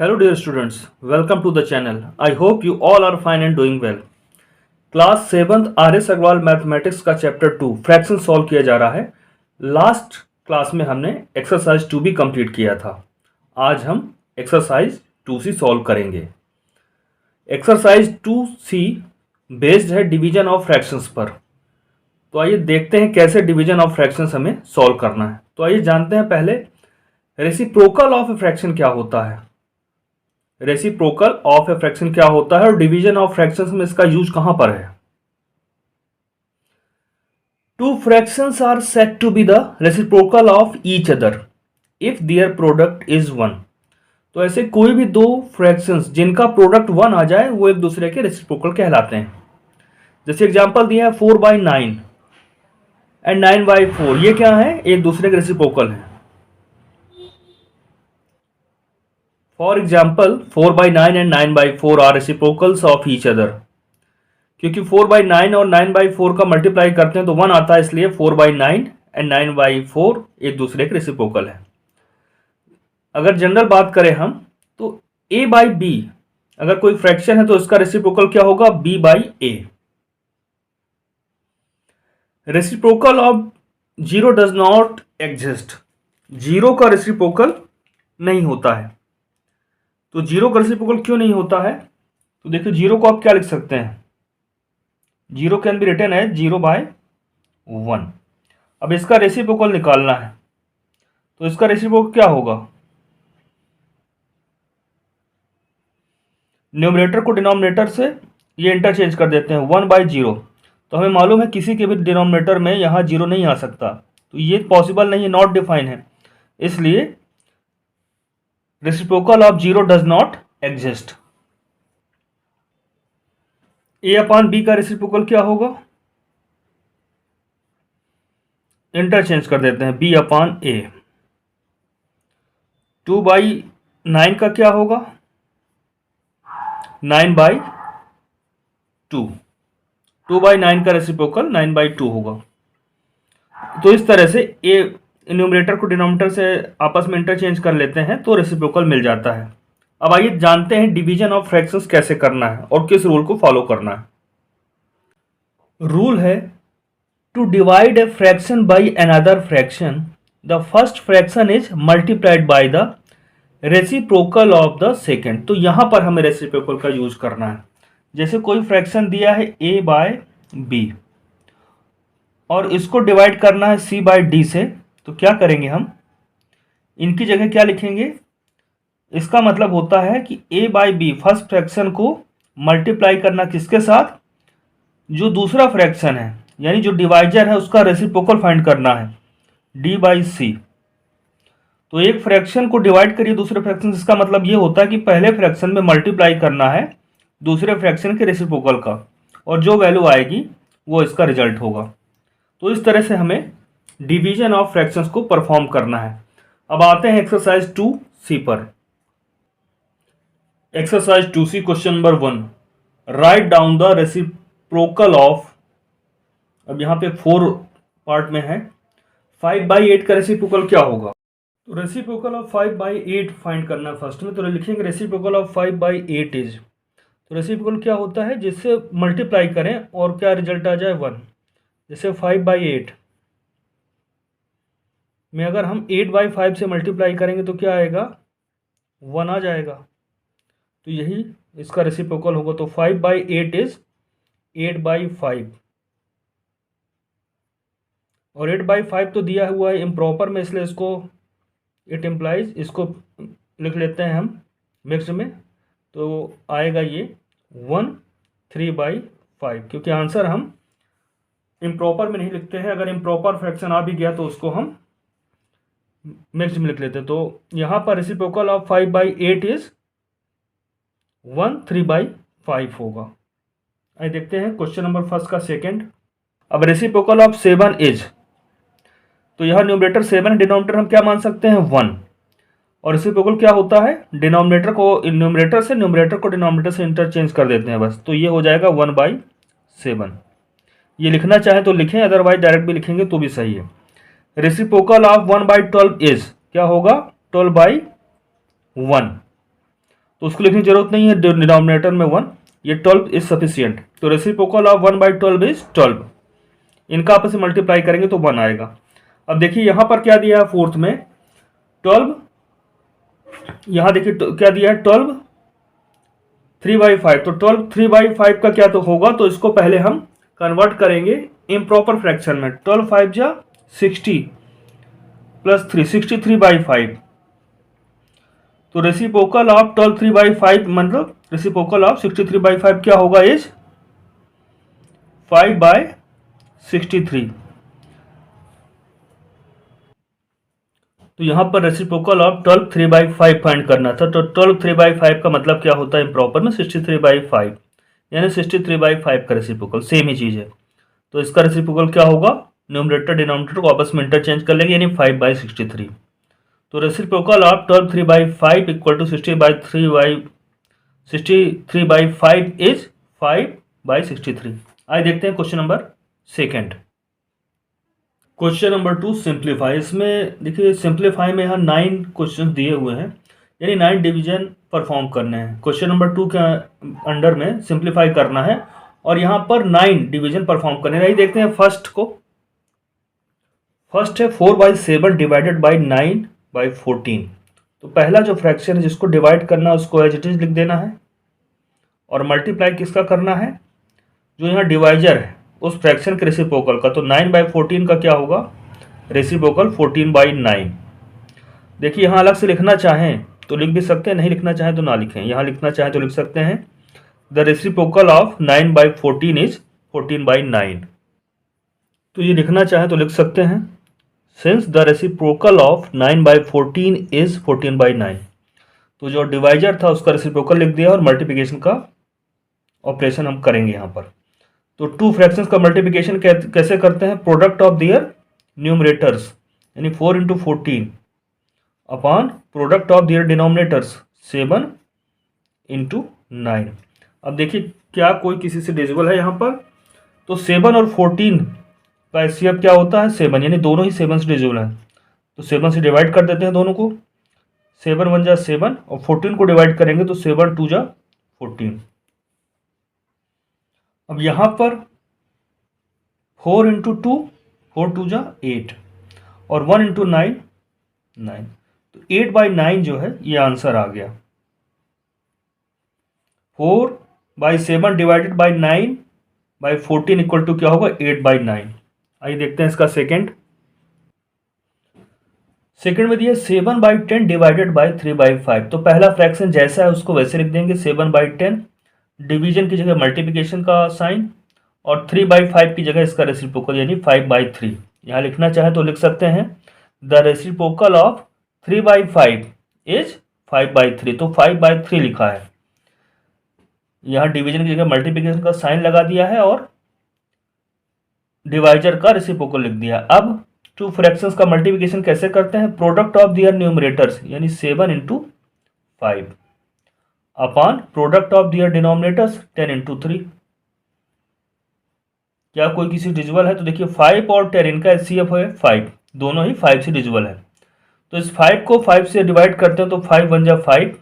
Hello dear students, welcome to the channel. I hope you all are fine and doing well. Class 7th RS Agarwal mathematics का chapter 2 fraction solve किया जा रहा है। Last class में हमने exercise 2 भी complete किया था। आज हम एक्सरसाइज 2C सॉल्व करेंगे। एक्सरसाइज 2C बेस्ड है डिवीजन ऑफ फ्रैक्शंस पर। तो आइए देखते हैं कैसे डिवीजन ऑफ फ्रैक्शंस हमें सॉल्व करना है। तो आइए जानते हैं पहले रेसिप्रोकल ऑफ ए फ्रैक्शन क्या होता है। रेसिप्रोकल ऑफ ए फ्रैक्शन क्या होता है और डिवीजन ऑफ फ्रैक्शंस में इसका यूज कहां पर है। Two fractions are said to be the reciprocal of each other if their product is 1। तो ऐसे कोई भी दो फ्रैक्शंस जिनका प्रोडक्ट 1 आ जाए वो एक दूसरे के रेसिप्रोकल कहलाते हैं। जैसे एग्जांपल दिया है 4/9 एंड 9/4, ये क्या है, एक दूसरे के रेसिप्रोकल है। For example 4/9 and 9/4 are reciprocals of each other. क्योंकि 4/9 और 9/4 का मल्टीप्लाई करते हैं तो 1 आता है, इसलिए 4/9 एंड 9/4 एक दूसरे के रेसिप्रोकल है। अगर जनरल बात करें हम तो a/b अगर कोई फ्रैक्शन है तो इसका रेसिप्रोकल क्या होगा, b/a। Reciprocal of 0 does not exist. 0 का रेसिप्रोकल नहीं होता है। तो 0 का रेसिप्रोकल क्यों नहीं होता है, तो देखिए 0 को आप क्या लिख सकते हैं, 0 कैन बी रिटन एज 0/1। अब इसका रेसिप्रोकल निकालना है तो इसका रेसिप्रोकल क्या होगा, न्यूमरेटर को डिनोमिनेटर से ये इंटरचेंज कर देते हैं 1/0। तो हमें मालूम है किसी के भी डिनोमिनेटर में यहाँ 0 नहीं आ सकता, तो ये पॉसिबल नहीं है, नॉट डिफाइन है, इसलिए reciprocal of 0 does not exist. a/b का रेसिप्रोकल क्या होगा, इंटरचेंज कर देते हैं b/a। 2/9 का क्या होगा, 9/2। 2/9 का रेसिप्रोकल 9/2 होगा। तो इस तरह से ए न्यूमरेटर को डिनोमिनेटर से आपस में इंटरचेंज कर लेते हैं तो रेसिप्रोकल मिल जाता है। अब आइए जानते हैं डिवीजन ऑफ फ्रैक्शंस कैसे करना है और किस रूल को फॉलो करना है। रूल है to divide a fraction by another fraction the first fraction is multiplied by the reciprocal of the second. तो यहां पर हमें रेसिप्रोकल का यूज करना है। जैसे कोई फ्रैक्शन दिया है a/b और इसको डिवाइड करना है c/d से, तो क्या करेंगे, हम इनकी जगह क्या लिखेंगे, इसका मतलब होता है कि a/b फर्स्ट फ्रैक्शन को मल्टीप्लाई करना किसके साथ, जो दूसरा फ्रैक्शन है यानी जो डिवाइजर है उसका रेसिप्रोकल फाइंड करना है d/c। तो एक फ्रैक्शन को डिवाइड करिए दूसरे फ्रैक्शन, इसका मतलब ये होता है कि पहले फ्रैक्शन में मल्टीप्लाई करना है दूसरे फ्रैक्शन के रेसिप्रोकल का और जो वैल्यू आएगी वो इसका रिजल्ट होगा। तो इस तरह से हमें डिवीजन ऑफ फ्रैक्शंस को परफॉर्म करना है। अब आते हैं एक्सरसाइज 2C पर। Exercise 2C question number 1, write down the reciprocal of, अब यहाँ पे 4 पार्ट में है, 5/8 का रेसिप्रोकल क्या होगा। तो रेसिप्रोकल ऑफ 5/8 फाइंड करना है फर्स्ट में, तो लिखेंगे रेसिप्रोकल ऑफ 5/8 इज, तो रेसिप्रोकल क्या होता है जिससे मल्टीप्लाई करें और क्या रिजल्ट आ जाए 1। जैसे 5/8 में अगर हम 8/5 से मल्टीप्लाई करेंगे तो क्या आएगा, 1 आ जाएगा। तो यही इसका रेसिप्रोकल होगा। तो 5/8 इज 8/5 और 8/5 तो दिया हुआ है इम्प्रॉपर में, इसलिए इसको इट इम्प्लाइज इसको लिख लेते हैं हम मिक्स में, तो आएगा ये 1 3/5, क्योंकि आंसर हम इम्प्रॉपर में नहीं लिखते हैं, अगर इम्प्रॉपर फ्रैक्शन आ भी गया तो उसको हम मिक्स में लिख लेते हैं। तो यहाँ पर रेसिप्रोकल ऑफ 5/8 इज 1 3/5 होगा। आइए देखते हैं क्वेश्चन नंबर फर्स्ट का सेकंड। अब रेसिप्रोकल ऑफ 7 इज, तो यह न्यूमरेटर 7 है, डिनोमिनेटर हम क्या मान सकते हैं 1, और रेसिप्रोकल क्या होता है, डिनोमिनेटर को न्यूमरेटर से, न्यूमरेटर को डिनोमिनेटर से इंटरचेंज कर देते हैं बस। तो ये हो जाएगा 1/7। ये लिखना चाहें तो लिखें, अदरवाइज डायरेक्ट भी लिखेंगे तो भी सही है। रेसिप्रोकल ऑफ 1/12 इज क्या होगा, 12/1। तो उसको लिखने की जरूरत नहीं है, डिनोमिनेटर में 1, ये 12 इज सफिशियंट। तो रेसिप्रोकल ऑफ 1/12 इज 12, इनका आपस में मल्टीप्लाई करेंगे तो 1 आएगा। अब देखिए यहाँ पर क्या दिया है फोर्थ में 12, यहाँ देखिए क्या दिया है 12 3/5, तो 12 3/5 का क्या तो होगा, तो इसको पहले हम कन्वर्ट करेंगे इम्प्रॉपर फ्रैक्शन में। 12 5 जा 60 प्लस 3 63/5, तो रेसिप्रोकल ऑफ 12 3/5 मतलब रेसिप्रोकल ऑफ 63/5 क्या होगा इज 5/63। तो यहाँ पर रेसिप्रोकल ऑफ 12 3/5 फाइंड करना था, तो 12 3/5 का मतलब क्या होता है इम्प्रॉपर में 63/5, यानी 63/5 का रेसिप्रोकल सेम ही चीज़ है। तो इसका रेसिप्रोकल क्या होगा, न्यूमरेटर डिनोमिनेटर को आपस में इंटरचेंज कर लेंगे, यानी 5/63। तो reciprocal of 12 3/5 equal to 63/5 is 5/63। आइए देखते हैं question number second. Question number 2 simplify. इसमें देखिए सिंप्लीफाई में यहाँ 9 क्वेश्चन दिए हुए हैं, यानी 9 डिवीजन परफॉर्म करने हैं। क्वेश्चन नंबर 2 के अंडर में सिंप्लीफाई करना है और यहाँ पर 9 डिवीजन परफॉर्म करने हैं। देखते हैं फर्स्ट को। फर्स्ट है 4/7 डिवाइडेड बाई 9/14। तो पहला जो फ्रैक्शन है जिसको डिवाइड करना है उसको एज इट इज लिख देना है और मल्टीप्लाई किसका करना है, जो यहाँ डिवाइजर है उस फ्रैक्शन के रेसिप्रोकल का। तो 9/14 का क्या होगा, रेसिप्रोकल 14/9। देखिए यहाँ अलग से लिखना चाहें तो लिख भी सकते हैं, नहीं लिखना चाहें तो ना लिखें। यहाँ लिखना चाहें तो लिख सकते हैं द रेसिप्रोकल ऑफ 9/14 इज 14/9। तो ये लिखना चाहें तो लिख सकते हैं since the reciprocal of 9/14 is 14/9। तो जो डिवाइजर था उसका रेसिप्रोकल लिख दिया और मल्टीप्लिकेशन का ऑपरेशन हम करेंगे यहाँ पर। तो टू फ्रैक्शंस का मल्टीप्लिकेशन कैसे करते हैं, प्रोडक्ट ऑफ दियर न्यूमरेटर्स, यानी 4 into 14 upon product of their denominators 7 into 9। अब देखिए क्या कोई किसी से डिविजिबल है यहाँ पर, तो 7 और 14 का एचसीएफ क्या होता है 7, यानी दोनों ही 7 से डिविजिबल है। तो 7 से डिवाइड कर देते हैं दोनों को, 7 1 जा 7 और 14 को डिवाइड करेंगे तो 7 2 जा 14। अब यहाँ पर 4 इंटू 2 4 2 जा 8 और 1 इंटू 9 9, तो 8/9 जो है ये आंसर आ गया। 4/7 डिवाइडेड बाई 9/14 इक्वल टू क्या होगा 8/9। आइए देखते हैं इसका सेकंड में दिया 7/10 डिवाइडेड बाई 3/5। तो पहला फ्रैक्शन जैसा है उसको वैसे लिख देंगे, 7/10 डिवीजन की जगह मल्टीप्लिकेशन का साइन और 3/5 की जगह इसका रेसिप्रोकल यानी 5/3। यहाँ लिखना चाहे तो लिख सकते हैं द रेसिप्रोकल ऑफ 3/5 इज 5/3। तो 5/3 लिखा है, यहाँ डिवीजन की जगह मल्टीप्लिकेशन का साइन लगा दिया है और डिवाइजर का रेसिप्रोकल लिख दिया। अब टू फ्रैक्शंस का मल्टीप्लिकेशन कैसे करते हैं, प्रोडक्ट ऑफ दियर न्यूमरेटर्स यानी 7 into 5 upon product of their denominators 10 into 3। क्या कोई किसी डिविजिबल है, तो देखिए 5 और 10 इनका एचसीएफ है 5, दोनों ही 5 से डिविजिबल है। तो इस 5 को 5 से डिवाइड करते हैं तो 5 1 जा 5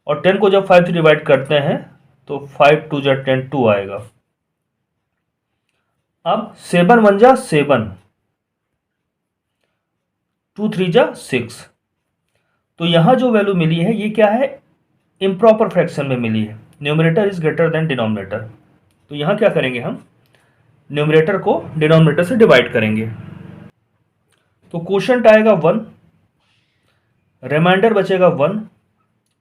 और 10 को जब 5 से डिवाइड करते हैं तो 5 2 जा 10 2 आएगा। अब 7 1 जा 7 2 3 जा 6। तो यहाँ जो वैल्यू मिली है ये क्या है, इम्प्रॉपर फ्रैक्शन में मिली है, numerator is greater than denominator. तो यहाँ क्या करेंगे, हम न्यूमरेटर को डिनोमिनेटर से डिवाइड करेंगे। तो क्वोशंट आएगा 1, रिमाइंडर बचेगा 1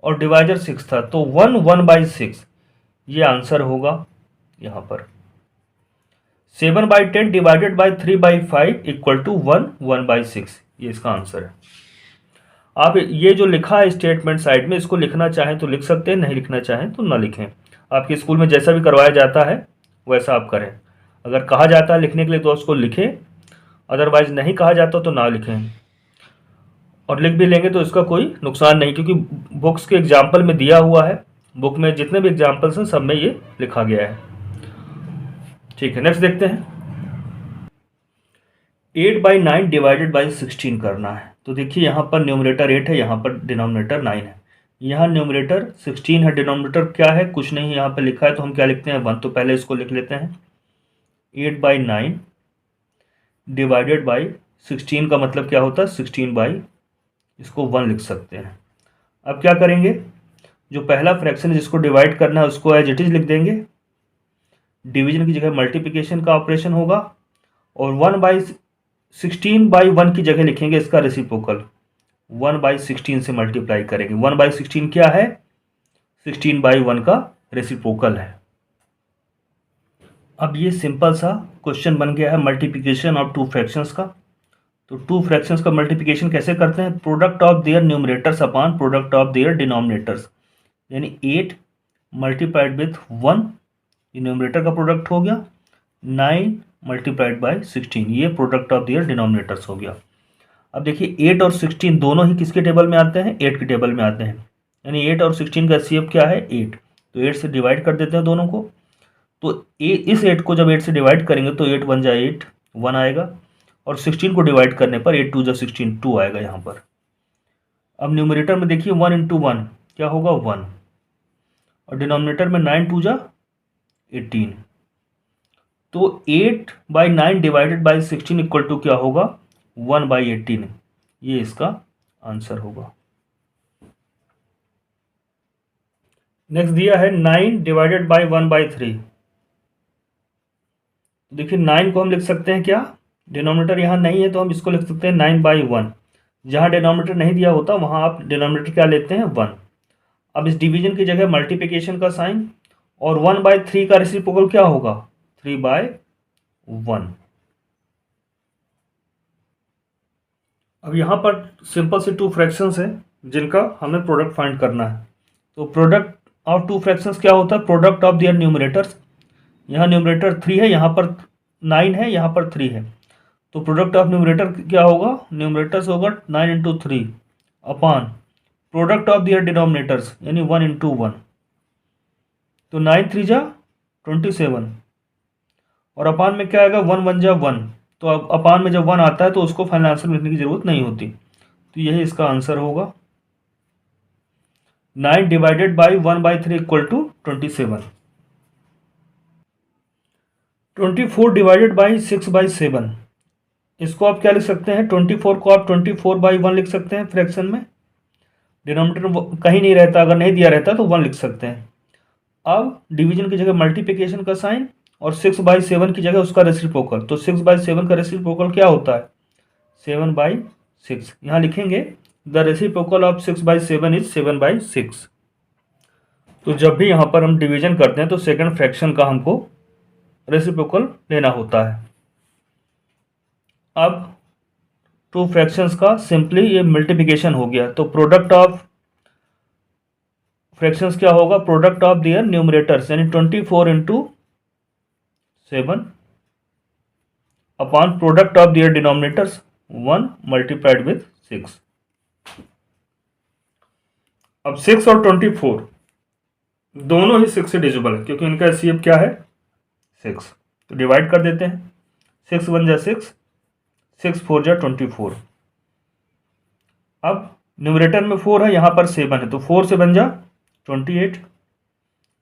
और डिवाइजर 6 था तो 1 1/6 ये आंसर होगा। यहाँ पर 7/10 डिवाइडेड बाई 3/5 इक्वल टू 1 1/6 ये इसका आंसर है। आप ये जो लिखा है स्टेटमेंट साइड में इसको लिखना चाहें तो लिख सकते हैं, नहीं लिखना चाहें तो ना लिखें। आपके स्कूल में जैसा भी करवाया जाता है वैसा आप करें। अगर कहा जाता है लिखने के लिए तो उसको लिखें, अदरवाइज नहीं कहा जाता तो ना लिखें। और लिख भी लेंगे तो इसका कोई नुकसान नहीं, क्योंकि बुक्स के एग्जाम्पल में दिया हुआ है, बुक में जितने भी एग्जाम्पल्स हैं सब में ये लिखा गया है। ठीक है, नेक्स्ट देखते हैं। 8/9 डिवाइडेड बाई 16 करना है। तो देखिए यहाँ पर न्यूमरेटर 8 है, यहाँ पर डिनोमिनेटर 9 है। यहाँ न्यूमरेटर 16 है, डिनोमिनेटर क्या है, कुछ नहीं यहाँ पे लिखा है, तो हम क्या लिखते हैं 1। तो पहले इसको लिख लेते हैं 8/9 डिवाइडेड बाई 16 का मतलब क्या होता है 16 बाई, इसको 1 लिख सकते हैं। अब क्या करेंगे, जो पहला फ्रैक्शन जिसको डिवाइड करना है उसको एज इट इज लिख देंगे, डिवीजन की जगह मल्टीप्लिकेशन का ऑपरेशन होगा, और 1/16/1 की जगह लिखेंगे इसका रेसिप्रोकल, 1/16 से मल्टीप्लाई करेंगे। 1/16 क्या है, 16/1 का रेसिप्रोकल है। अब ये सिंपल सा क्वेश्चन बन गया है मल्टीप्लिकेशन ऑफ टू फ्रैक्शंस का। तो टू फ्रैक्शंस का मल्टीप्लिकेशन कैसे करते हैं, product of their numerators upon product of their denominators, यानी 8 मल्टीप्लाइड विथ 1 ये न्यूमरेटर का प्रोडक्ट हो गया, 9 मल्टीप्लाइड बाई 16 ये प्रोडक्ट ऑफ देयर डिनोमिनेटर्स हो गया। अब देखिए 8 और 16 दोनों ही किसके टेबल में आते हैं, 8 के टेबल में आते हैं, यानी 8 और 16 का एचसीएफ क्या है 8। तो 8 से डिवाइड कर देते हैं दोनों को, तो इस 8 को जब 8 से डिवाइड करेंगे तो 8 1 जा 8 1 आएगा, और 16 को डिवाइड करने पर 8 2 जा 16 2 आएगा यहाँ पर। अब न्यूमरेटर में देखिए 1 इंटू 1 क्या होगा 1, और डिनोमिनेटर में 9 2 जा 18, तो 8/9 डिवाइडेड बाई 16 इक्वल टू क्या होगा 1/18, ये इसका आंसर होगा। नेक्स्ट दिया है 9 डिवाइडेड बाई 1/3। देखिए 9 को हम लिख सकते हैं क्या, डिनोमिनेटर यहाँ नहीं है तो हम इसको लिख सकते हैं 9/1। जहाँ डिनोमिनेटर नहीं दिया होता वहाँ आप डिनोमिनेटर क्या लेते हैं 1। अब इस डिवीजन की जगह मल्टीप्लिकेशन का साइन, और 1/3 का रेसिप्रोकल क्या होगा 3/1। अब यहाँ पर सिंपल से टू फ्रैक्शंस हैं जिनका हमें प्रोडक्ट फाइंड करना है। तो प्रोडक्ट ऑफ टू फ्रैक्शंस क्या होता है, प्रोडक्ट ऑफ देयर न्यूमरेटर्स, यहाँ न्यूमरेटर 3 है, यहाँ पर 9 है, यहाँ पर 3 है, तो प्रोडक्ट ऑफ न्यूमरेटर क्या होगा, न्यूमरेटर्स होगा 9 into 3 upon product of their denominators यानी 1 इंटू 1, तो 9 3 जा 27, और अपान में क्या आएगा 1 1 जा 1, तो अब अपान में जब 1 आता है तो उसको फाइनल आंसर में लिखने की जरूरत नहीं होती, तो यही इसका आंसर होगा 9 divided by 1/3 equal to 27। 24 divided by 6/7, इसको आप क्या लिख सकते हैं, 24 को आप 24/1 लिख सकते हैं फ्रैक्शन में, डिनोमिनेटर कहीं नहीं रहता, अगर नहीं दिया रहता तो 1 लिख सकते हैं। अब डिवीजन की जगह मल्टीप्लिकेशन का साइन, और 6/7 की जगह उसका रेसिप्रोकल, तो 6/7 का रेसिप्रोकल क्या होता है 7/6, यहाँ लिखेंगे द रेसिप्रोकल ऑफ 6/7 इज 7/6। तो जब भी यहाँ पर हम डिवीजन करते हैं तो सेकंड फ्रैक्शन का हमको रेसिप्रोकल लेना होता है। अब टू फ्रैक्शंस का सिंपली ये मल्टीप्लिकेशन हो गया, तो प्रोडक्ट ऑफ फ्रैक्शंस क्या होगा, प्रोडक्ट ऑफ देयर न्यूमरेटर्स यानी 24 into 7 upon product of their denominators 1 multiplied with 6। अब 6 और 24 दोनों ही 6 से डिविजिबल है क्योंकि इनका एचसीएफ क्या है 6, तो डिवाइड कर देते हैं, 6 1 जा 6, 6 4 जा 24। अब न्यूमरेटर में 4 है, यहाँ पर 7 है, तो 4 से बन जा 28,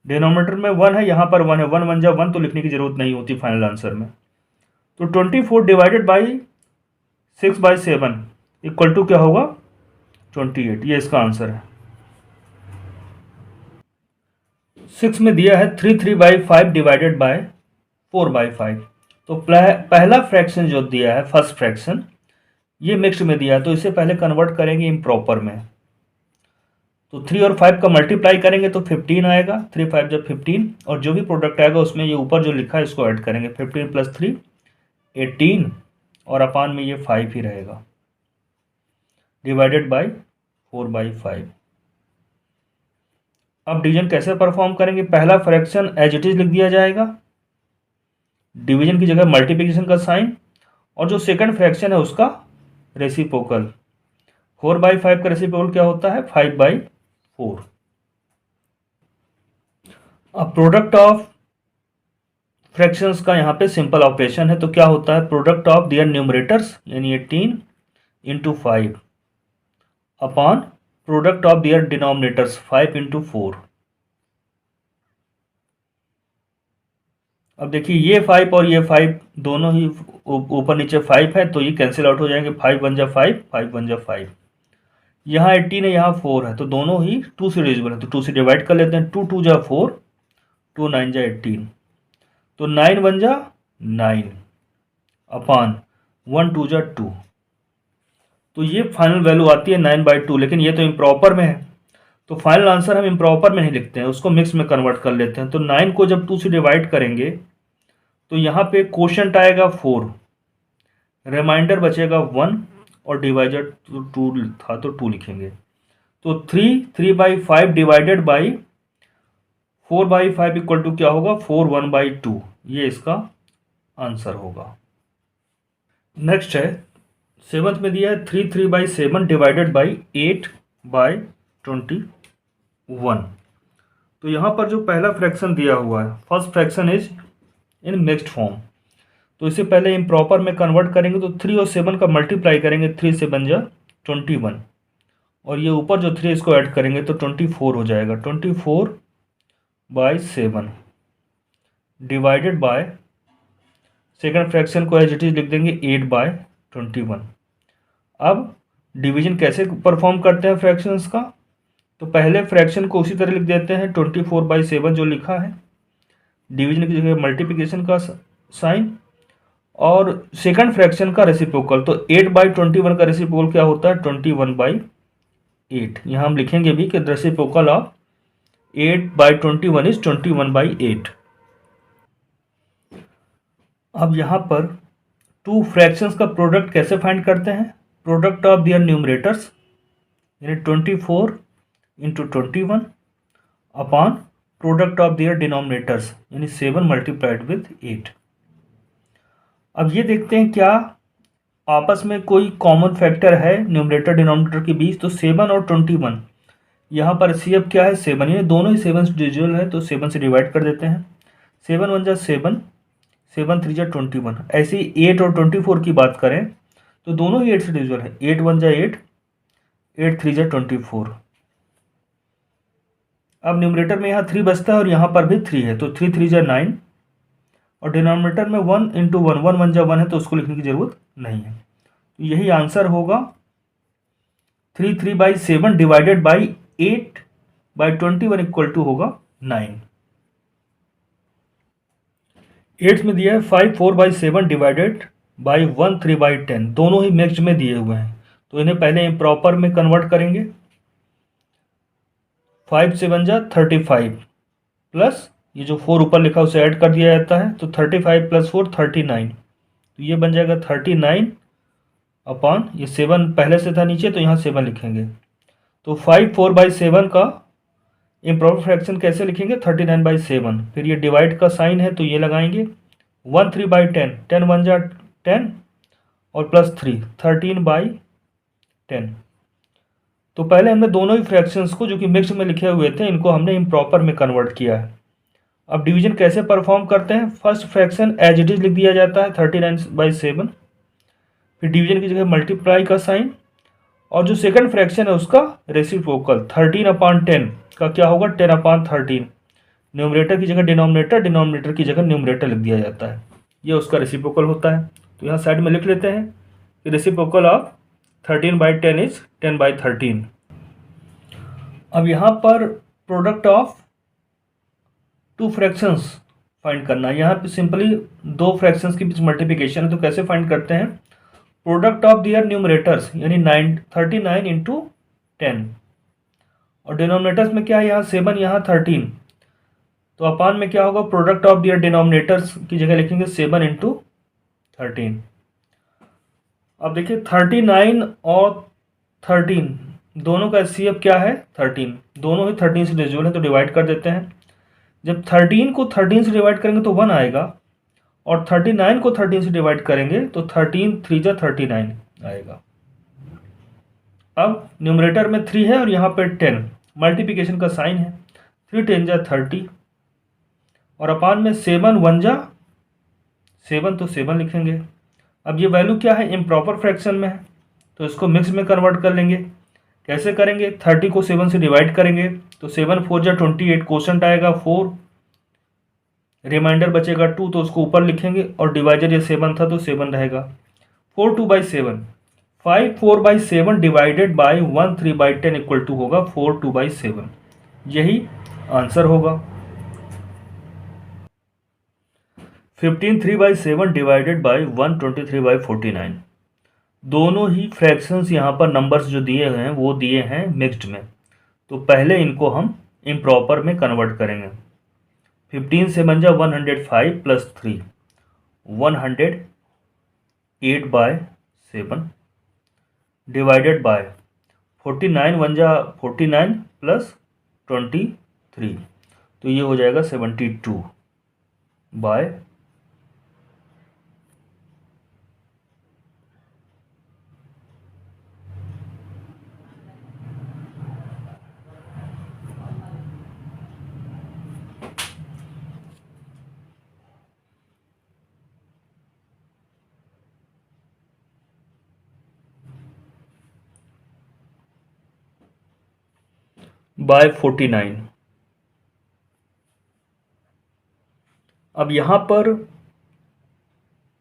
डिनोमिनेटर में 1 है, यहाँ पर 1 है, 1 1 जा 1, तो लिखने की जरूरत नहीं होती फाइनल आंसर में। तो 24 डिवाइडेड बाई 6/7 इक्वल टू क्या होगा 28, ये इसका आंसर है। 6 में दिया है 3/5 डिवाइडेड बाय 4/5, तो पहला फ्रैक्शन जो दिया है फर्स्ट फ्रैक्शन ये मिक्स्ड में दिया है, तो इसे पहले कन्वर्ट करेंगे इम्प्रॉपर में, तो 3 और 5 का मल्टीप्लाई करेंगे तो 15 आएगा, 3 5 जब 15, और जो भी प्रोडक्ट आएगा उसमें ये ऊपर जो लिखा है इसको ऐड करेंगे, 15 + 3 18, और अपान में ये 5 ही रहेगा, डिवाइडेड बाई 4/5। अब डिवीजन कैसे परफॉर्म करेंगे, पहला फ्रैक्शन एज इट इज लिख दिया जाएगा, डिवीजन की जगह मल्टीप्लिकेशन का साइन, और जो सेकंड फ्रैक्शन है उसका रेसिप्रोकल, 4/5 का रेसिप्रोकल क्या होता है 5/4। अब प्रोडक्ट ऑफ फ्रैक्शंस का यहाँ पे सिंपल ऑपरेशन है, तो क्या होता है प्रोडक्ट ऑफ देयर न्यूमरेटर्स यानी 18 × 5 upon product of their denominators 5 into 4। अब देखिए ये 5 और ये 5 दोनों ही ऊपर नीचे 5 है, तो ये कैंसिल आउट हो जाएंगे। 5 1 जा 5, 5 1 जा 5। यहाँ 18 है, यहाँ 4 है, तो दोनों ही 2 से डिविजिबल है, तो 2 से डिवाइड कर लेते हैं। 2 2 जा 4, 2 9 जा 18, तो 9 1 जा 9 अपान 1 2 जा 2। तो ये फाइनल वैल्यू आती है 9/2, लेकिन ये तो इम्प्रॉपर में है, तो फाइनल आंसर हम इम्प्रॉपर में नहीं लिखते हैं, उसको मिक्स में कन्वर्ट कर लेते हैं। तो 9 को जब 2 से डिवाइड करेंगे तो यहाँ पे क्वोशंट आएगा 4, रिमाइंडर बचेगा 1 और डिवाइडेड 2 था तो 2 लिखेंगे। तो 3/5 डिवाइडेड बाई 4/5 इक्वल टू क्या होगा, 4 1/2। ये इसका आंसर होगा। नेक्स्ट है 7th में दिया है 3/7 डिवाइडेड बाई 8/21। तो यहाँ पर जो पहला फ्रैक्शन दिया हुआ है, first fraction is in mixed form, तो इसे पहले इम्प्रॉपर में कन्वर्ट करेंगे। तो 3 और 7 का मल्टीप्लाई करेंगे, 3 से बन जा 21, और ये ऊपर जो 3 इसको ऐड करेंगे तो 24 हो जाएगा। 24/7 डिवाइडेड बाय सेकेंड फ्रैक्शन को एज इट इज लिख देंगे 8/21। अब डिवीजन कैसे परफॉर्म करते हैं फ्रैक्शंस का, तो पहले फ्रैक्शन को उसी तरह लिख देते हैं 24/7 जो लिखा है, डिवीजन की जगह मल्टीप्लिकेशन का साइन, और सेकंड फ्रैक्शन का रेसिप्रोकल। तो 8/21 का रेसिप्रोकल क्या होता है, 21/8। यहाँ हम लिखेंगे भी कि रेसिप्रोकल ऑफ 8/21 इज 21/8। अब यहाँ पर टू फ्रैक्शंस का प्रोडक्ट कैसे फाइंड करते हैं, प्रोडक्ट ऑफ दियर न्यूमरेटर्स यानी 24 into 21 upon product of their denominators यानी 7 मल्टीप्लाइड विथ 8। अब ये देखते हैं क्या आपस में कोई कॉमन फैक्टर है न्यूमरेटर डिनोमिनेटर के बीच। तो 7 और 21, यहाँ पर सी अब क्या है 7, ये दोनों ही 7 डिजिटल है, तो 7 से डिवाइड कर देते हैं। 7 1 जा 7, 7 3 जा 21। ऐसे ही 8 और 24 की बात करें तो दोनों ही 8 से डिविजिबल है। 8 1 जा 8, 8 3 जा 24। अब न्यूमरेटर में यहाँ 3 बचता है और यहाँ पर भी 3 है, तो 3 3 जा 9, और डिनोमिनेटर में 1 इंटू 1, 1 1 जा 1 है, तो उसको लिखने की जरूरत नहीं है। तो यही आंसर होगा 3/7 डिवाइडेड बाई 8/21 इक्वल टू होगा 9। 8th में दिया है 5 4/7 डिवाइडेड बाई 1 3/10, दोनों ही मिक्स्ड में दिए हुए हैं, तो इन्हें पहले इम्प्रॉपर में कन्वर्ट करेंगे। 5 7 जा 35 प्लस ये जो 4 ऊपर लिखा उसे ऐड कर दिया जाता है, तो 35 + 4 39, तो ये बन जाएगा 39 अपॉन ये 7 पहले से था नीचे, तो यहाँ 7 लिखेंगे। तो 5 4/7 का इम्प्रॉपर फ्रैक्शन कैसे लिखेंगे, 39/7, फिर ये डिवाइड का साइन है तो ये लगाएंगे। 1 3/10, 10 1 जा 10 और प्लस 3 13/10। तो पहले हमने दोनों ही फ्रैक्शंस को जो कि मिक्स में लिखे हुए थे इनको हमने इम्प्रॉपर में कन्वर्ट किया है। अब डिवीजन कैसे परफॉर्म करते हैं, first fraction as it is लिख दिया जाता है 39/7, फिर डिवीजन की जगह मल्टीप्लाई का साइन, और जो सेकंड फ्रैक्शन है उसका रेसिप्रोकल 13/10 का क्या होगा 10/13। न्यूमरेटर की जगह डिनोमिनेटर, डिनोमिनेटर की जगह न्यूमरेटर लिख दिया जाता है, ये उसका रेसिप्रोकल होता है। तो यहाँ साइड में लिख लेते हैं कि रेसिप्रोकल ऑफ 13/10 इज 10/13। अब यहाँ पर product of two fractions find करना है। यहाँ पे सिंपली दो फ्रैक्शंस के बीच मल्टीप्लिकेशन है, तो कैसे फाइंड करते हैं, प्रोडक्ट ऑफ दियर न्यूमरेटर्स यानी 39 इंटू 10, और डिनोमिनेटर्स में क्या है यहाँ 7 यहाँ 13, तो अपान में क्या होगा प्रोडक्ट ऑफ दियर डिनोमिनेटर्स की जगह लिखेंगे 7 इंटू 13। अब देखिए 39 और 13 दोनों का HCF क्या है 13, दोनों ही 13 से डिविजिबल है, तो डिवाइड कर देते हैं। जब 13 को 13 से डिवाइड करेंगे तो 1 आएगा, और 39 को 13 से डिवाइड करेंगे तो 13 3 जा 39 आएगा। अब न्यूमरेटर में 3 है और यहाँ पर 10, मल्टीप्लिकेशन का साइन है, 3 10 जा 30, और अपान में 7 1 जा 7, तो 7 लिखेंगे। अब ये वैल्यू क्या है इम्प्रॉपर फ्रैक्शन में है, तो इसको मिक्स में कन्वर्ट कर लेंगे। कैसे करेंगे, 30 को 7 से डिवाइड करेंगे तो 7 4 जा 28, क्वोशंट आएगा 4, रिमाइंडर बचेगा 2 तो उसको ऊपर लिखेंगे और डिवाइजर ये 7 था तो 7 रहेगा। 4 2 by 7, 5 4 by 7 divided by 1 3 by 10 equal to होगा 4 2 बाई 7, यही आंसर होगा। 15 3 बाई 7 डिवाइडेड बाई 123 बाई 49, दोनों ही फ्रैक्शंस यहाँ पर नंबर्स जो दिए हुए हैं वो दिए हैं मिक्स्ड में, तो पहले इनको हम इम्प्रॉपर में कन्वर्ट करेंगे। 15 से बन जा 105 प्लस 3, 108 बाय 7 डिवाइडेड बाय 49 बन जा 49 प्लस 23, तो ये हो जाएगा 72 बाय 49। अब यहाँ पर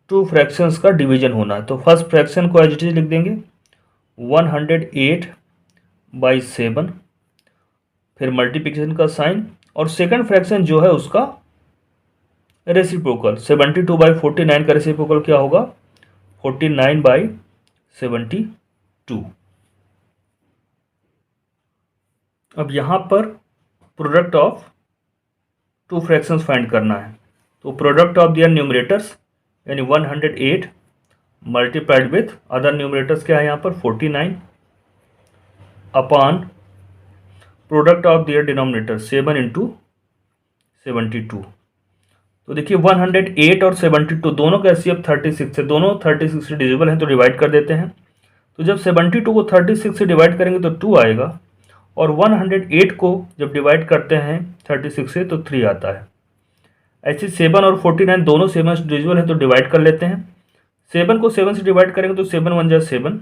टू फ्रैक्शंस का डिवीजन होना है, तो फर्स्ट फ्रैक्शन को एज इट इज लिख देंगे 108 बाई 7, फिर मल्टीप्लिकेशन का साइन, और सेकंड फ्रैक्शन जो है उसका रेसिप्रोकल 72 बाई 49 का रेसिप्रोकल क्या होगा 49 बाई 72। अब यहाँ पर product of two fractions find करना है, तो प्रोडक्ट ऑफ दियर न्यूमरेटर्स यानी 108 मल्टीप्लाइड विथ अदर न्यूमरेटर्स क्या है यहाँ पर 49 upon product of their denominator 7 into 72। तो देखिए 108 और 72 दोनों का एचसीएफ 36 है, दोनों 36 से डिविजिबल हैं तो डिवाइड कर देते हैं। तो जब 72 को 36 से डिवाइड करेंगे तो 2 आएगा, और 108 को जब डिवाइड करते हैं 36 से तो 3 आता है। ऐसे 7 और 49 दोनों 7 से डिविजिबल हैं तो डिवाइड कर लेते हैं। 7 को 7 से डिवाइड करेंगे तो 7 बन जाए 7,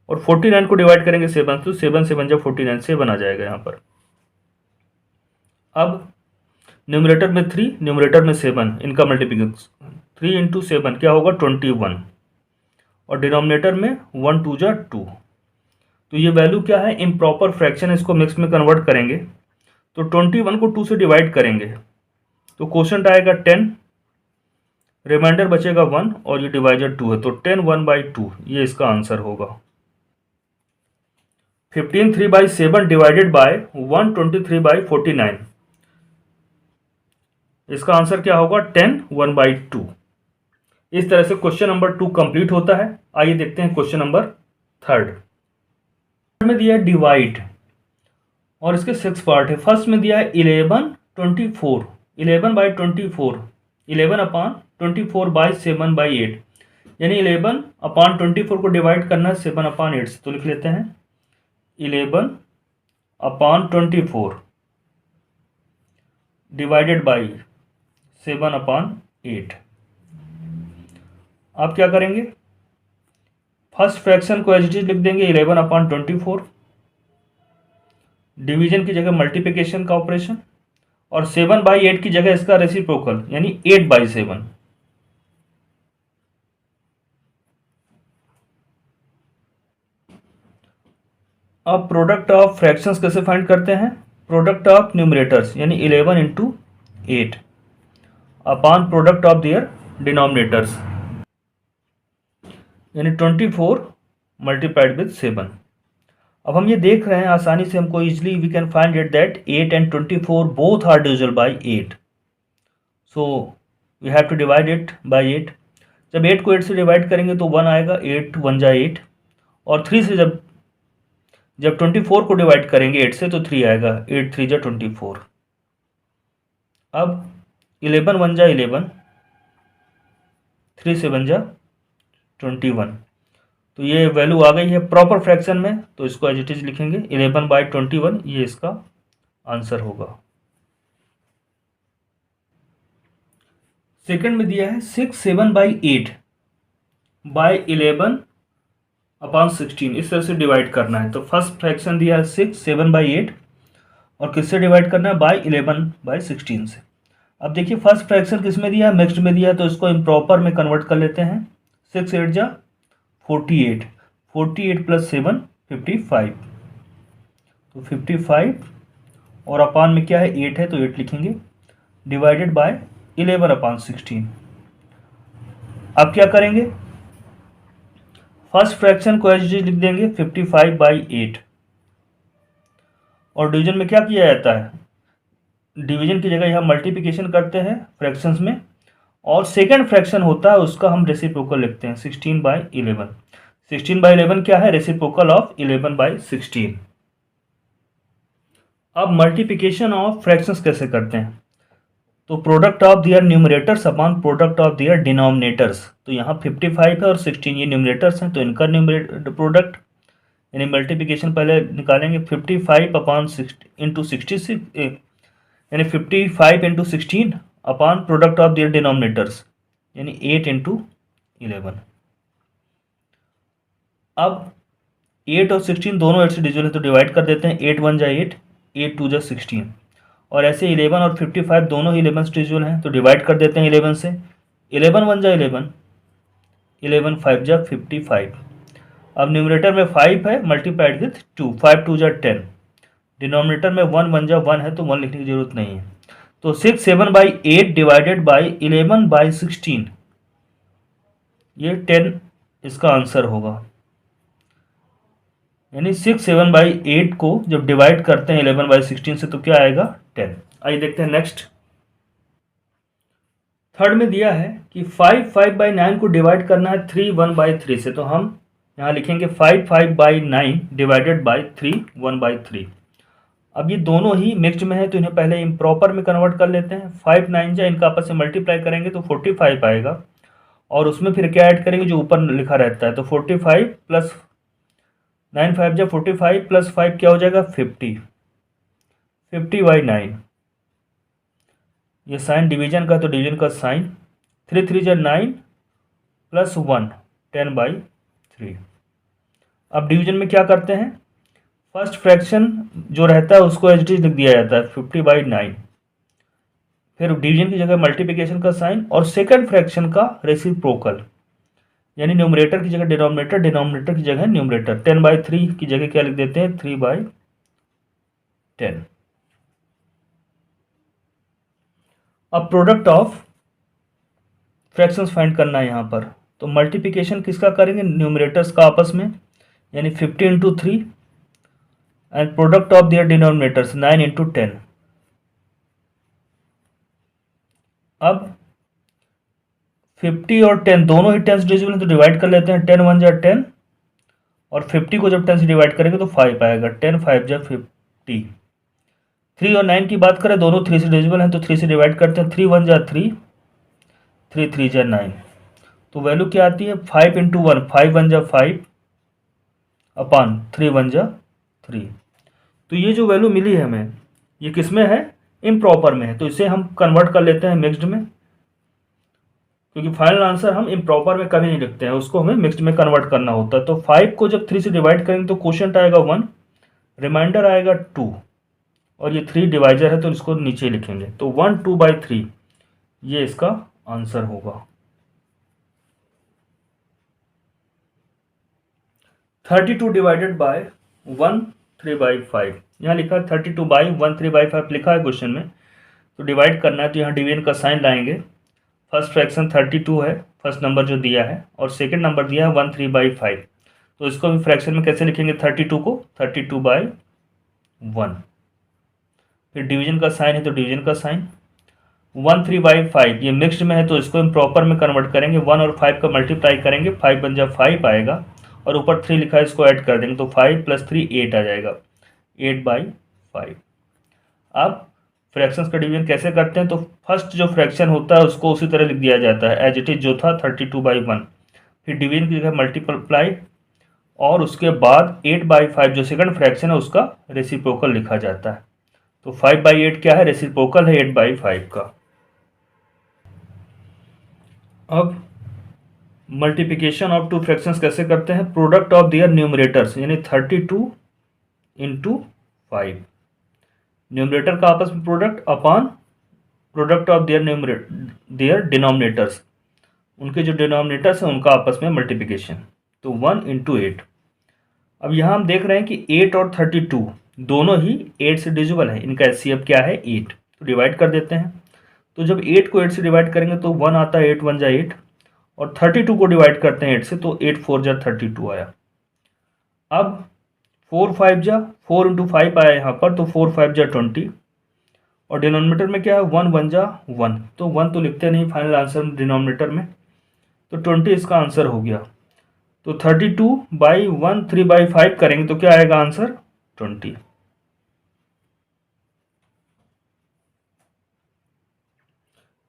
और 49 को डिवाइड करेंगे 7 तो 7 से बन जाए 49, 7 आ जाएगा यहाँ पर। अब न्यूमरेटर में 3, न्यूमरेटर में 7, इनका मल्टीप्लिकेशन 3 इंटू 7 क्या होगा 21, और डिनोमिनेटर में 1 2 जा 2, तो ये वैल्यू क्या है इम्प्रॉपर फ्रैक्शन, इसको मिक्स में कन्वर्ट करेंगे तो 21 को 2 से डिवाइड करेंगे तो क्वोशंट आएगा 10, रिमाइंडर बचेगा 1 और ये डिवाइजर 2 है तो 10 1 बाई 2, ये इसका आंसर होगा। 15 3 बाई 7 डिवाइडेड बाय 123 बाई 49, इसका आंसर क्या होगा 10 1 बाई 2। इस तरह से क्वेश्चन नंबर 2 कंप्लीट होता है। आइए देखते हैं क्वेश्चन नंबर 3 में दिया है डिवाइड, और इसके 6 पार्ट है। फर्स्ट में दिया है 11 24, 11 बाई 24, 11 अपान 24 बाई 7 बाई 8, यानी 11 अपान 24 को डिवाइड करना है 7 अपान 8 से, तो लिख लेते हैं 11 अपान 24 डिवाइडेड बाई 7 अपान 8। आप क्या करेंगे, फर्स्ट फ्रैक्शन को एज इट इज लिख देंगे 11 अपान 24, डिवीजन की जगह मल्टीप्लिकेशन का ऑपरेशन, और 7 बाई 8 की जगह इसका रेसिप्रोकल यानी 8 बाई 7। अब प्रोडक्ट ऑफ फ्रैक्शंस कैसे फाइंड करते हैं, प्रोडक्ट ऑफ न्यूमरेटर्स यानी 11 into 8 upon product of their denominators यानी 24 मल्टीप्लाइड विथ 7। अब हम ये देख रहे हैं आसानी से, हमको easily we can find it that 8 and 24 both are divisible by 8, so we have to divide it by 8। जब 8 को 8 से डिवाइड करेंगे तो 1 आएगा, 8 1 जा 8, और 3 से जब 24 को डिवाइड करेंगे 8 से तो 3 आएगा, 8 3 जा 24। अब 11 1 जा 11, 3 से 1 जा 21, तो ये वैल्यू आ गई है प्रॉपर फ्रैक्शन में, तो इसको एज इट इज लिखेंगे 11 बाई 21, ये इसका आंसर होगा। सेकंड में दिया है 6 7 बाई 8 बाई 11 अपॉन 16 इस तरह से डिवाइड करना है। तो फर्स्ट फ्रैक्शन दिया है 6 7/8 और किससे डिवाइड करना है, बाई 11/16 से। अब देखिए फर्स्ट फ्रैक्शन किस में दिया है, मिक्स्ड में दिया है, तो इसको इम्प्रॉपर में कन्वर्ट कर लेते हैं। 6 8 जा 48, 48 प्लस 7 55, तो 55 और अपान में क्या है 8 है तो 8 लिखेंगे, डिवाइडेड बाय 11/16। अब क्या करेंगे, फर्स्ट फ्रैक्शन को एज लिख देंगे 55/8 और डिवीजन में क्या किया जाता है, डिवीजन की जगह यहाँ मल्टीप्लिकेशन करते हैं फ्रैक्शंस में, और सेकंड फ्रैक्शन होता है उसका हम रेसिप्रोकल लिखते हैं 16/11। 16/11 क्या है, रेसिप्रोकल ऑफ 11/16। अब मल्टीप्लिकेशन ऑफ फ्रैक्शंस कैसे करते हैं, तो product of their numerators upon product of their denominators. तो यहाँ 55 है और 16 ये न्यूमरेटर्स हैं, तो इनका न्यूमरेटर प्रोडक्ट यानी मल्टीप्लिकेशन पहले निकालेंगे 55 अपॉन 66 यानी 55 into 16 upon product of their denominators यानी 8 इंटू 11। अब 8 और 16 दोनों 8 से डिविजिबल है तो डिवाइड कर देते हैं, 8 1 जा 8, 8 2 जा 16, और ऐसे 11 और 55 दोनों ही 11 से डिविजिबल हैं तो डिवाइड कर देते हैं 11 से, 11 1 जा 11, 11 5 जा 55। अब न्यूमरेटर में 5 है मल्टीप्लाइड विथ 2, 5 2 जा 10, डिनोमिनेटर में 1 1 जा 1 है तो 1 लिखने की जरूरत नहीं है। तो 6 7/8 डिवाइडेड बाई 11/16 ये 10 इसका आंसर होगा, यानी 6 7/8 को जब डिवाइड करते हैं 11/16 से तो क्या आएगा 10। आइए देखते हैं नेक्स्ट। थर्ड में दिया है कि 5 5/9 को डिवाइड करना है 3 1/3 से, तो हम यहाँ लिखेंगे 5 5/9 डिवाइडेड बाई 3 1/3। अब ये दोनों ही मिक्स्ड में है तो इन्हें पहले इम्प्रॉपर में कन्वर्ट कर लेते हैं। 5 9 जा इनका आपस में मल्टीप्लाई करेंगे तो 45 आएगा, और उसमें फिर क्या ऐड करेंगे जो ऊपर लिखा रहता है, तो 45 प्लस 9 5 जा 45 प्लस 5 क्या हो जाएगा 50, 50/9। ये साइन डिवीजन का तो डिवीजन का साइन, 3 3 जा 9 प्लस 1 10/3। अब डिवीजन में क्या करते हैं, फर्स्ट फ्रैक्शन जो रहता है उसको एज इट इज लिख दिया जाता है 50/9, फिर डिवीजन की जगह मल्टीप्लिकेशन का साइन और सेकंड फ्रैक्शन का रेसिप्रोकल, यानी न्यूमरेटर की जगह डिनोमिनेटर, डिनोमिनेटर की जगह न्यूमरेटर। 10/3 की जगह क्या लिख देते हैं 3/10। अब प्रोडक्ट ऑफ फ्रैक्शंस फाइंड करना है यहाँ पर, तो मल्टीप्लिकेशन किसका करेंगे, न्यूमरेटर्स का आपस में, यानी 50 into 3 and product of their denominators 9 into 10। अब 50 और 10 दोनों ही 10 से डिविजिबल हैं तो डिवाइड कर लेते हैं, 10 1 जा 10 और 50 को जब 10 से डिवाइड करेंगे तो 5 आएगा, 10 5 जा 50। 3 और 9 की बात करें दोनों 3 से डिविजिबल हैं तो 3 से डिवाइड करते हैं, 3 1 जा 3, 3 3 जा 9, तो वैल्यू क्या आती है 5 इंटू 1, 5 1 जा 5 अपॉन 3 1 जा 3। तो ये जो वैल्यू मिली है हमें ये किस में है, इम्प्रॉपर में है, तो इसे हम कन्वर्ट कर लेते हैं मिक्स्ड में, क्योंकि फाइनल आंसर हम इम्प्रॉपर में कभी नहीं लिखते हैं, उसको हमें मिक्स्ड में कन्वर्ट करना होता है। तो 5 को जब 3 से डिवाइड करेंगे तो क्वोशिएंट आएगा 1, रिमाइंडर आएगा 2, और ये 3 डिवाइजर है तो इसको नीचे लिखेंगे, तो 1 2/3 ये इसका आंसर होगा। 32 डिवाइडेड बाय 1 3/5, यहाँ लिखा है 32/1 3/5 लिखा है क्वेश्चन में, तो डिवाइड करना है तो यहाँ डिवीजन का साइन लाएंगे। फर्स्ट फ्रैक्शन 32 है, फर्स्ट नंबर जो दिया है, और सेकंड नंबर दिया है 1 3/5, तो इसको भी फ्रैक्शन में कैसे लिखेंगे, 32 को 32/1, फिर डिवीजन का साइन है तो डिवीजन का साइन, 1 3/5 ये मिक्स्ड में है तो इसको हम प्रॉपर में कन्वर्ट करेंगे, 1 और 5 का मल्टीप्लाई करेंगे, 5 बन जा 5 आएगा, और ऊपर 3 लिखा है इसको ऐड कर देंगे तो 5 + 3 8 आ जाएगा, 8/5। अब फ्रैक्शंस का डिवीजन कैसे करते हैं, तो फर्स्ट जो फ्रैक्शन होता है उसको उसी तरह लिख दिया जाता है एज इट इज जो था 32/1, फिर डिवीजन की जगह मल्टीप्लाई, और उसके बाद 8/5 जो सेकंड फ्रैक्शन है उसका रेसिप्रोकल लिखा जाता है। तो 5/8 क्या है, रेसिप्रोकल है 8/5 का। अब मल्टीप्लिकेशन ऑफ टू फ्रैक्शंस कैसे करते हैं, प्रोडक्ट ऑफ देयर न्यूमरेटर्स यानी 32 इंटू 5, न्यूमरेटर का आपस में product upon product of their denominators, उनके जो डिनोमिनेटर्स हैं उनका आपस में मल्टीप्लिकेशन, तो 1 इंटू 8। अब यहाँ हम देख रहे हैं कि 8 और 32 दोनों ही 8 से डिविजिबल है, इनका एचसीएफ क्या है 8, तो डिवाइड कर देते हैं। तो जब 8 को 8 से डिवाइड करेंगे तो 1 आता है, 8 1 जा 8, और 32 को डिवाइड करते हैं 8 से तो 8 4 जा 32 आया। अब 4 5 जा 4 इंटू 5 आया यहाँ पर, तो 4 5 जा 20, और डिनोमिनेटर में क्या है 1 1 जा 1, तो 1 तो लिखते नहीं फाइनल आंसर डिनोमिनेटर में, तो 20 इसका आंसर हो गया। तो 32 बाई 1 3 बाई 5 करेंगे तो क्या आएगा आंसर 20।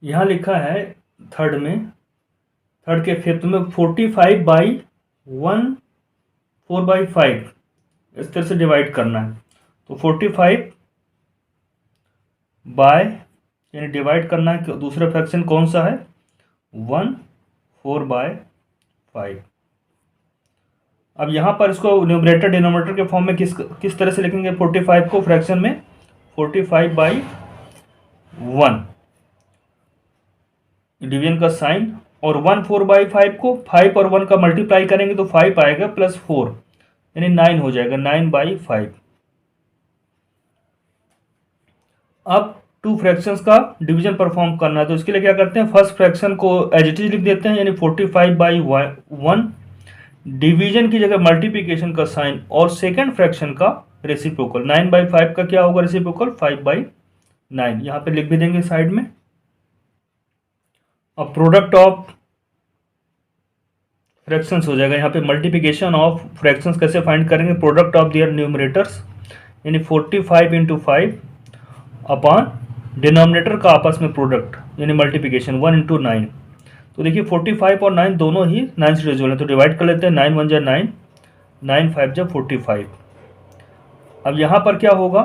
यहाँ लिखा है थर्ड के फिफ्थ में 45 बाई 1 4 बाई 5 इस तरह से डिवाइड करना है, तो 45 बाय यानी डिवाइड करना है, दूसरा फ्रैक्शन कौन सा है 1 4 बाय 5। अब यहाँ पर इसको न्यूमरेटर डिनोमिनेटर के फॉर्म में किस तरह से लिखेंगे, 45 को फ्रैक्शन में 45 बाई 1 डिवीजन का साइन, और 1 4 बाई 5 को 5 और 1 का मल्टीप्लाई करेंगे तो 5 आएगा प्लस 4 यानी 9 हो जाएगा, 9 बाई 5। अब टू फ्रैक्शंस का डिवीजन परफॉर्म करना है, तो इसके लिए क्या करते हैं, फर्स्ट फ्रैक्शन को एज इट इज लिख देते हैं यानी 45 बाई 1, डिवीजन की जगह मल्टीप्लिकेशन का साइन, और सेकंड फ्रैक्शन का रेसिप्रोकल 9 बाई 5 का क्या होगा रेसिप्रोकल 5 बाई 9, यहाँ पे लिख भी देंगे साइड में। अब प्रोडक्ट ऑफ फ्रैक्शंस हो जाएगा, यहाँ पे मल्टीप्लिकेशन ऑफ फ्रैक्शंस कैसे फाइंड करेंगे, प्रोडक्ट ऑफ देयर न्यूमरेटर्स यानी 45 इंटू 5 अपॉन डिनोमिनेटर का आपस में प्रोडक्ट यानी मल्टीप्लिकेशन 1 इंटू 9। तो देखिए 45 और 9 दोनों ही 9 से डिविजिबल है, तो डिवाइड कर लेते हैं, 9 1 जा 9, 9 5 जा 45। अब यहाँ पर क्या होगा,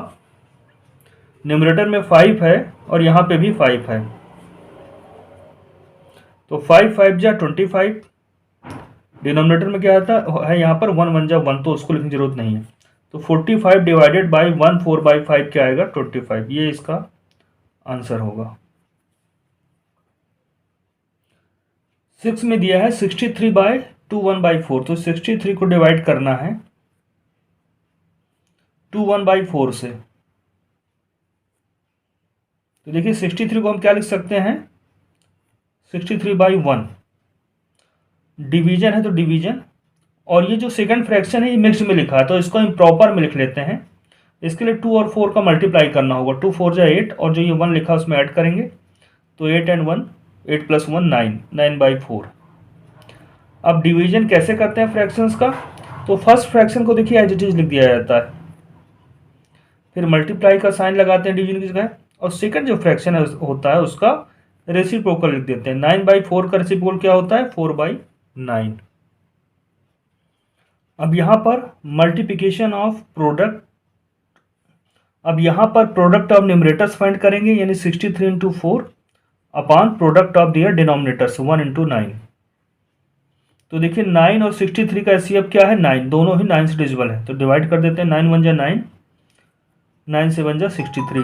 न्यूमरेटर में 5 है और यहाँ पे भी 5 है, तो 5 5 जा 25, डिनोमिनेटर में क्या आता है यहाँ पर 1 1 जा 1, तो उसको लिखने की जरूरत नहीं है, तो 45 डिवाइडेड बाई 1 4 बाई 5 क्या आएगा 25, ये इसका आंसर होगा। 6 में दिया है 63 बाई 2 1 बाई 4, तो 63 को डिवाइड करना है 2 1 बाई 4 से, तो देखिए 63 को हम क्या लिख सकते हैं 63 बाई 1, डिवीजन है तो डिवीजन, और ये जो सेकंड फ्रैक्शन है ये मिक्स में लिखा है तो इसको हम प्रॉपर में लिख लेते हैं। इसके लिए 2 और 4 का मल्टीप्लाई करना होगा, 2 4 जा 8, और जो ये 1 लिखा है उसमें ऐड करेंगे, तो 8 एंड 1 8 प्लस 1 9, 9 बाई 4। अब डिवीजन कैसे करते हैं फ्रैक्शंस का, तो फर्स्ट फ्रैक्शन को देखिए एज इट इज लिख दिया जाता है, फिर मल्टीप्लाई का साइन लगाते हैं डिवीजन की जगह, और सेकंड जो फ्रैक्शन है होता है उसका रेसिप्रोकल लिख देते हैं। 9 बाई 4 का रेसिप्रोकल क्या होता है 4 बाई 9। अब यहाँ पर मल्टीप्लिकेशन ऑफ प्रोडक्ट, अब यहाँ पर प्रोडक्ट ऑफ न्यूमरेटर्स फाइंड करेंगे यानी 63 into 4 upon product of their denominators 1 into 9। तो देखिए 9 और 63 का एचसीएफ क्या है 9, दोनों ही 9 से डिविजिबल है, तो डिवाइड कर देते हैं, 9 1 जा 9, 9 7 जा 63।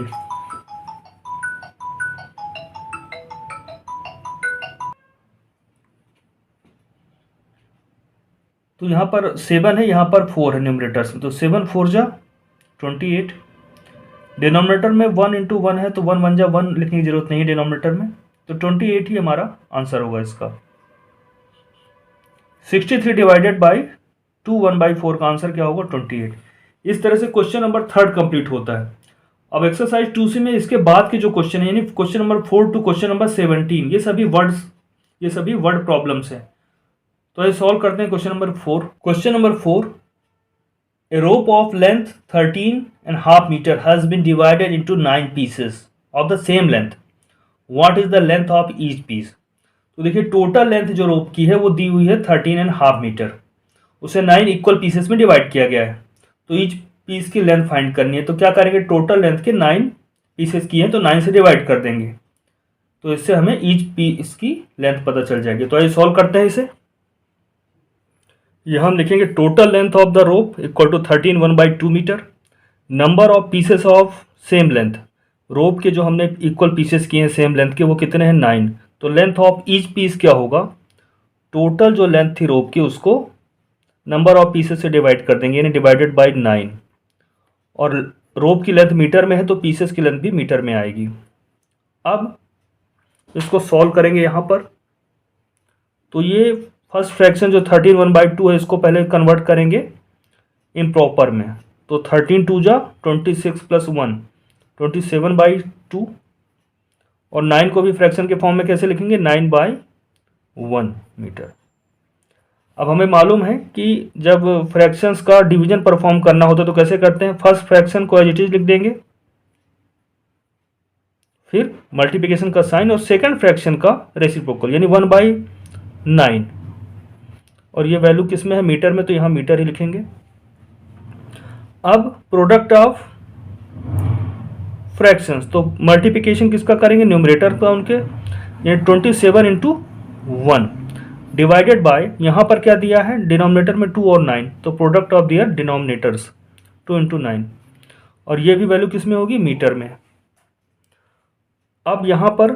तो यहाँ पर 7 है, यहाँ पर 4 है न्यूमरेटर्स में, तो 7 4 जा 28, डिनोमिनेटर में 1 इंटू 1 है तो 1 1 जा 1 लिखने की जरूरत नहीं है डिनोमिनेटर में, तो 28 ही हमारा आंसर होगा इसका। 63 डिवाइडेड बाई 2 1 बाई 4 का आंसर क्या होगा 28। इस तरह से क्वेश्चन नंबर 3 कंप्लीट होता है। अब एक्सरसाइज 2C में इसके बाद के जो क्वेश्चन है यानी question number 4 to question number 17, ये सभी वर्ड प्रॉब्लम्स हैं। तो ये सॉल्व करते हैं question number 4। Question number 4, a rope of length 13.5 meter has been divided into 9 pieces of the same length. What is the length of each piece? तो देखिए total length जो रोप की है वो दी हुई है 13.5 मीटर, उसे 9 इक्वल पीसेस में डिवाइड किया गया है, तो ईच पीस की लेंथ फाइंड करनी है। तो क्या करेंगे, टोटल लेंथ के 9 पीसेस की हैं तो 9 से डिवाइड कर देंगे, तो इससे हमें ईच पीस की लेंथ पता चल जाएगी। तो आइए सॉल्व करते हैं इसे। यहाँ हम लिखेंगे total length of the rope equal to 13 1/2 metre, number of pieces of same length, rope के जो हमने इक्वल पीसेस किए हैं सेम लेंथ के वो कितने हैं 9, तो लेंथ ऑफ ईच पीस क्या होगा, टोटल जो लेंथ थी रोप की उसको नंबर ऑफ पीसेस से डिवाइड कर देंगे यानी डिवाइडेड बाय 9, और रोप की लेंथ मीटर में है तो पीसेस की लेंथ भी मीटर में आएगी। अब इसको सॉल्व करेंगे यहाँ पर, तो ये फर्स्ट फ्रैक्शन जो 13 1/2 है इसको पहले कन्वर्ट करेंगे इम्प्रॉपर में, तो 13 2 जा 26 + 1 27/2, और 9 को भी फ्रैक्शन के फॉर्म में कैसे लिखेंगे 9/1 मीटर। अब हमें मालूम है कि जब फ्रैक्शंस का डिवीजन परफॉर्म करना होता है तो कैसे करते हैं, फर्स्ट फ्रैक्शन को एज इट इज लिख देंगे, फिर मल्टीप्लिकेशन का साइन और सेकंड फ्रैक्शन का रेसिप्रोकल यानी 1/9, और ये वैल्यू किस में है मीटर में, तो यहाँ मीटर ही लिखेंगे। अब प्रोडक्ट ऑफ फ्रैक्शंस, तो मल्टीप्लिकेशन किसका करेंगे न्यूमरेटर का उनके, यानी 27 × 1 डिवाइडेड बाय, यहाँ पर क्या दिया है डिनोमिनेटर में 2 और 9, तो प्रोडक्ट ऑफ दियर डिनोमिनेटर्स 2 × 9, और ये भी वैल्यू किस में होगी मीटर में। अब यहाँ पर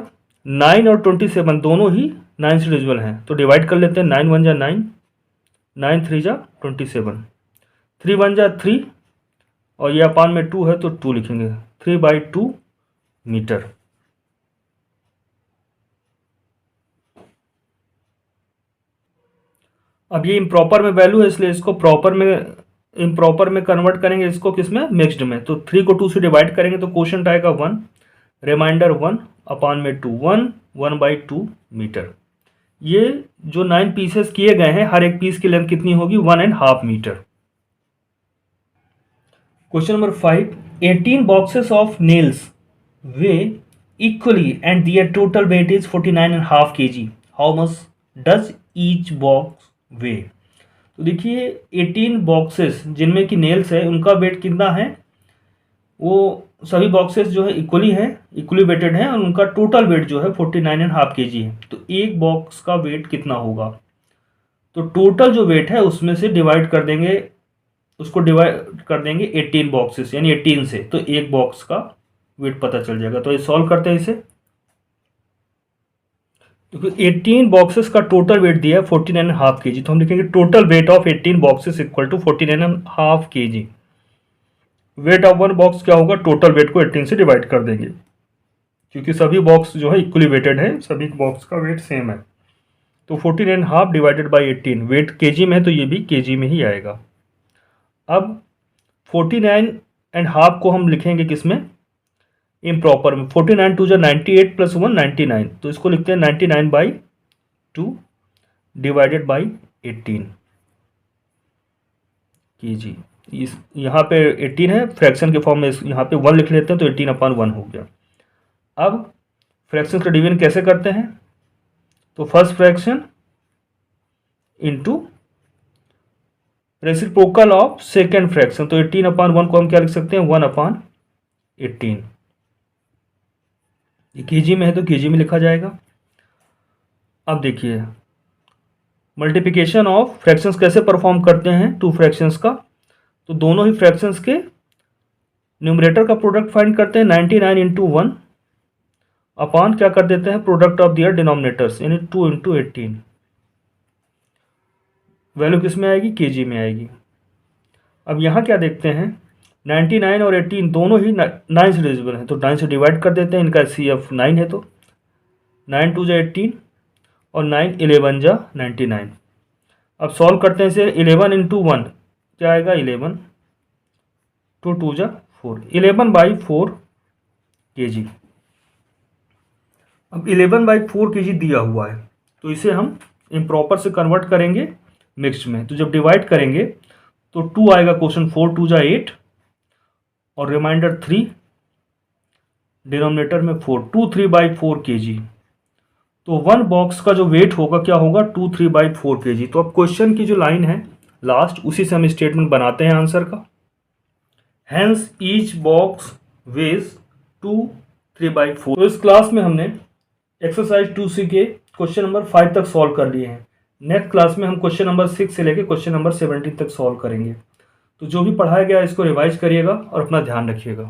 9 और 27 दोनों ही 9 से डिविजिबल हैं, तो डिवाइड कर लेते हैं, 9 1 जा 9, 9 3 जा 27, 3 1 जा 3, और ये अपान में 2 है तो 2 लिखेंगे, 3/2 मीटर। अब ये इम्प्रॉपर में वैल्यू है इसलिए इसको प्रॉपर में इम्प्रॉपर में कन्वर्ट करेंगे, इसको किस में मिक्स्ड में, तो 3 को 2 से डिवाइड करेंगे तो क्वोशंट आएगा 1, रिमाइंडर 1 अपान में 2, 1/2 मीटर। ये जो 9 पीसेस किए गए हैं हर एक पीस की लेंथ कितनी होगी 1.5 metre. Question number 5, 18 boxes of nails weigh equally and their total weight is 49.5 kg. How much does each box weigh? तो देखिए 18 बॉक्सेस जिनमें कि नेल्स है उनका वेट कितना है, वो सभी बॉक्सेस जो है इक्वली है, इक्वली वेटेड है, और उनका टोटल वेट जो है 49.5 kg है। तो एक बॉक्स का वेट कितना होगा, तो टोटल जो वेट है उसमें से डिवाइड कर देंगे, उसको डिवाइड कर देंगे 18 बॉक्सेस यानी 18 से, तो एक बॉक्स का वेट पता चल जाएगा। तो ये सॉल्व करते हैं इसे, तो 18 बॉक्सेस का टोटल वेट दिया है 49.5 kg, तो हम लिखेंगे total weight of 18 boxes equal to 49.5 kg। Weight of one box क्या होगा, टोटल वेट को 18 से डिवाइड कर देंगे, क्योंकि सभी बॉक्स जो है इक्वली वेटेड है, सभी बॉक्स का वेट सेम है, तो 14.5 डिवाइडेड बाई 18, वेट केजी में है तो ये भी केजी में ही आएगा। अब 49.5 को हम लिखेंगे किसमें इम्प्रॉपर में, 49 2 98 + 1 99, तो इसको लिखते हैं 99/2 डिवाइडेड बाई 18 kg। इस यहाँ पे 18 है फ्रैक्शन के फॉर्म में, यहाँ पे 1 लिख लेते हैं तो 18/1 हो गया। अब फ्रैक्शन का डिवीजन कैसे करते हैं, तो first fraction into reciprocal of second fraction, तो 18/1 को हम क्या लिख सकते हैं 1/18, ये केजी में है तो केजी में लिखा जाएगा। अब देखिए मल्टीप्लिकेशन ऑफ फ्रैक्शंस कैसे परफॉर्म करते हैं टू फ्रैक्शंस का, तो दोनों ही फ्रैक्शंस के न्यूमरेटर का प्रोडक्ट फाइंड करते हैं 99 × 1 अपान क्या कर देते हैं प्रोडक्ट ऑफ दियर डिनोमिनेटर्स यानी 2 × 18, वैल्यू किस में आएगी केजी में आएगी। अब यहाँ क्या देखते हैं 99 और 18 दोनों ही 9 से डिविजिबल हैं, तो 9 से डिवाइड कर देते हैं, इनका CF 9 है, तो 9 2 जा 18 और 9 11 जा 99। अब सॉल्व करते हैं इसे, 11 × 1 क्या आएगा 11, 2 2 जा 4, 11/4 kg। अब 11/4 kg दिया हुआ है तो इसे हम इम्प्रॉपर से कन्वर्ट करेंगे मिक्स्ड में, तो जब डिवाइड करेंगे तो 2 आएगा क्वेश्चन, 4 2 जा 8 और रिमाइंडर 3, डिनोमिनेटर में 4, 2 3/4 kg। तो वन बॉक्स का जो वेट होगा क्या होगा 2 3/4 kg। तो अब क्वेश्चन की जो लाइन है लास्ट उसी से हम स्टेटमेंट बनाते हैं आंसर का, हैंस ईच बॉक्स वेज 2 3/4। तो इस क्लास में हमने एक्सरसाइज 2C के क्वेश्चन नंबर 5 तक सॉल्व कर लिए हैं। नेक्स्ट क्लास में हम क्वेश्चन नंबर 6 से लेकर क्वेश्चन नंबर 17 तक सॉल्व करेंगे। तो जो भी पढ़ाया गया इसको रिवाइज करिएगा और अपना ध्यान रखिएगा।